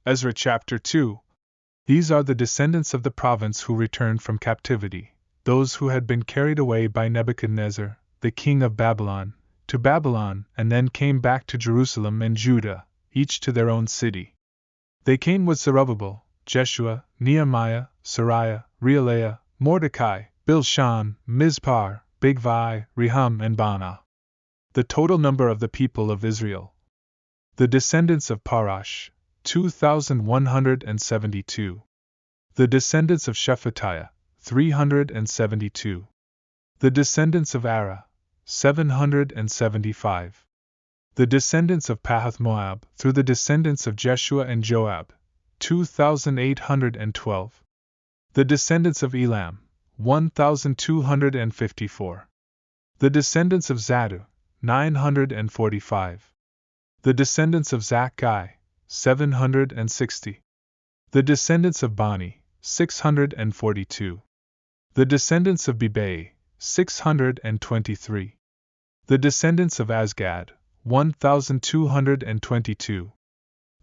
Ezra Chapter 2. These are the descendants of the province who returned from captivity, those who had been carried away by Nebuchadnezzar, the king of Babylon, to Babylon and then came back to Jerusalem and Judah, each to their own city. They came with Zerubbabel, Jeshua, Nehemiah, Seraiah, Reelaiah, Mordecai, Bilshan, Mispar, Bigvai, Rehum and Baanah. The total number of the people of Israel. The descendants of Parosh, 2,172. The descendants of Shephatiah, 372. The descendants of Arah, 775. The descendants of Pahath-moab through the descendants of Jeshua and Joab, 2,812. The descendants of Elam, 1,254. The descendants of Zattu, 945. The descendants of Zakkai, 760. The descendants of Baanah, 642. The descendants of Bigvai, 623. The descendants of Azgad, 1,222.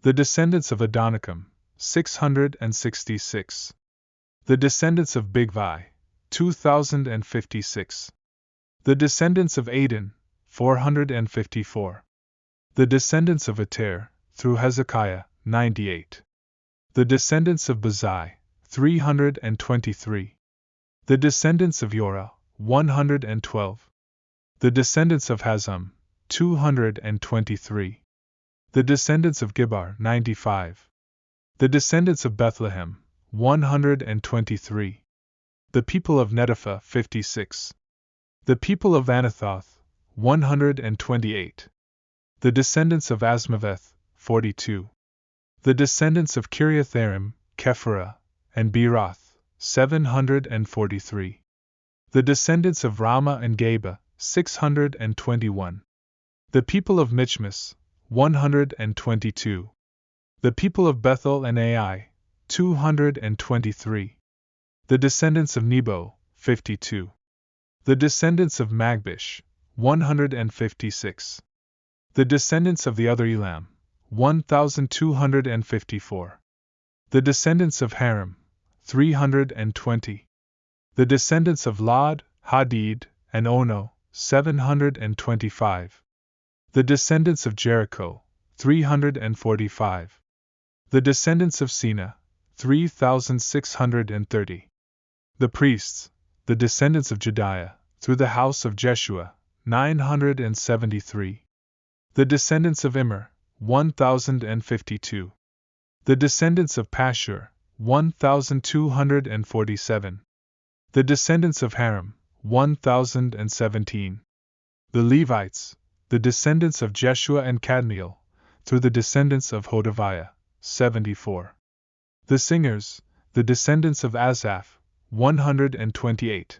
The descendants of Adonikam, 666. The descendants of Bigvai, 2,056. The descendants of Adin, 454. The descendants of Ater, through Hezekiah, 98. The descendants of Bazai, 323. The descendants of Yorah, 112. The descendants of Hazum, 223. The descendants of Gibar, 95. The descendants of Bethlehem, 123. The people of Netopha, 56. The people of Anathoth, 128. The descendants of Asmaveth, 42. The descendants of Kiriath-arim, Kephirah, and Beeroth, 743. The descendants of Ramah and Geba, 621. The people of Michmas, 122. The people of Bethel and Ai, 223. The descendants of Nebo, 52. The descendants of Magbish, 156. The descendants of the other Elam, 1,254. The descendants of Harim, 320. The descendants of Lod, Hadid, and Ono, 725. The descendants of Jericho, 345. The descendants of Sina, 3,630. The priests, the descendants of Jediah, through the house of Jeshua, 973. The descendants of Immer, 1,052. The descendants of Pashur, 1,247. The descendants of Harim, 1,017. The Levites, the descendants of Jeshua and Kadmiel, through the descendants of Hodaviah, 74. The singers, the descendants of Asaph, 128.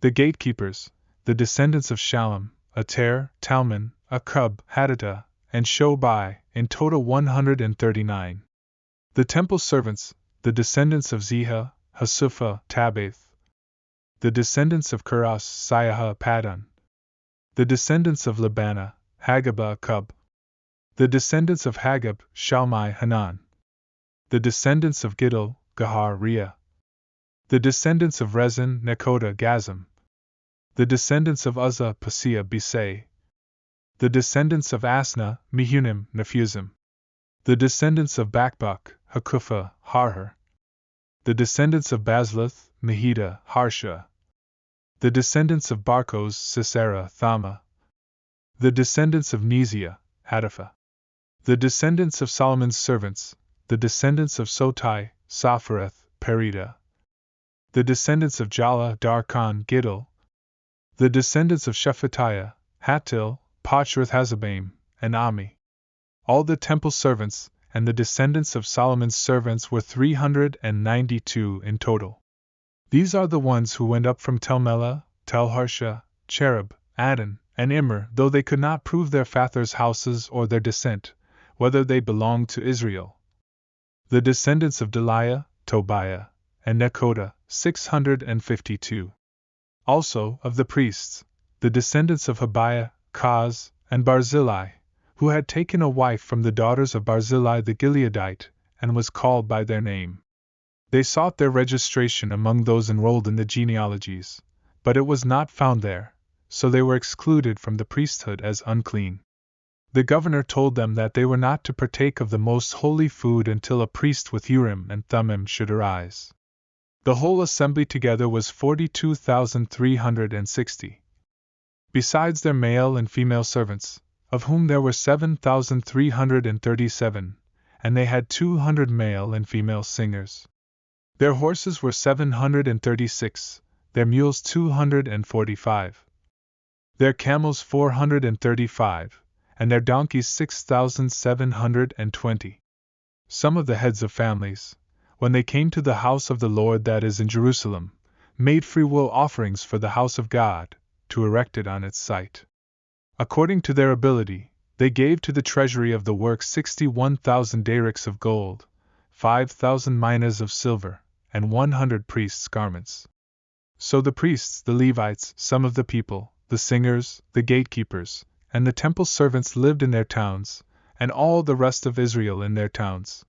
The gatekeepers, the descendants of Shallum, Ater, Talmon, Akub, Hadattah, and Shobai, in total 139. The temple servants, the descendants of Ziha, Hasupha, Tabbath. The descendants of Kuras, Siaha, Padon. The descendants of Labanah, Hagabah, Akub. The descendants of Hagab, Shalmai, Hanan. The descendants of Giddel, Gahar, Reah. The descendants of Rezin, Nekoda, Gazam. The descendants of Uzzah, Paseah, Bisay. The descendants of Asna, Mehunim, Nephuzim. The descendants of Bakbuk, Hakupha, Harher. The descendants of Bazluth, Mehida, Harsha. The descendants of Barkos, Sisera, Thama. The descendants of Neziah, Hadapha. The descendants of Solomon's servants, the descendants of Sotai, Sophereth, Perida. The descendants of Jala, Darkon, Giddel. The descendants of Shephatiah, Hattil, Pochereth-hazzebaim, and Ami. All the temple servants and the descendants of Solomon's servants were 392 in total. These are the ones who went up from Tel-melah, Tel-harsha, Cherub, Adon, and Immer, though they could not prove their fathers' houses or their descent, whether they belonged to Israel. The descendants of Delaiah, Tobiah, and Nekoda, 652. Also, of the priests, the descendants of Habiah, Kaz, and Barzillai, who had taken a wife from the daughters of Barzillai the Gileadite, and was called by their name. They sought their registration among those enrolled in the genealogies, but it was not found there, so they were excluded from the priesthood as unclean. The governor told them that they were not to partake of the most holy food until a priest with Urim and Thummim should arise. The whole assembly together was 42,360. Besides their male and female servants, of whom there were 7,337, and they had 200 male and female singers. Their horses were 736, their mules 245, their camels 435, and their donkeys 6,720. Some of the heads of families, when they came to the house of the Lord that is in Jerusalem, made freewill offerings for the house of God, to erect it on its site. According to their ability, they gave to the treasury of the work 61,000 darics of gold, 5,000 minas of silver, and 100 priests' garments. So the priests, the Levites, some of the people, the singers, the gatekeepers, and the temple servants lived in their towns, and all the rest of Israel in their towns.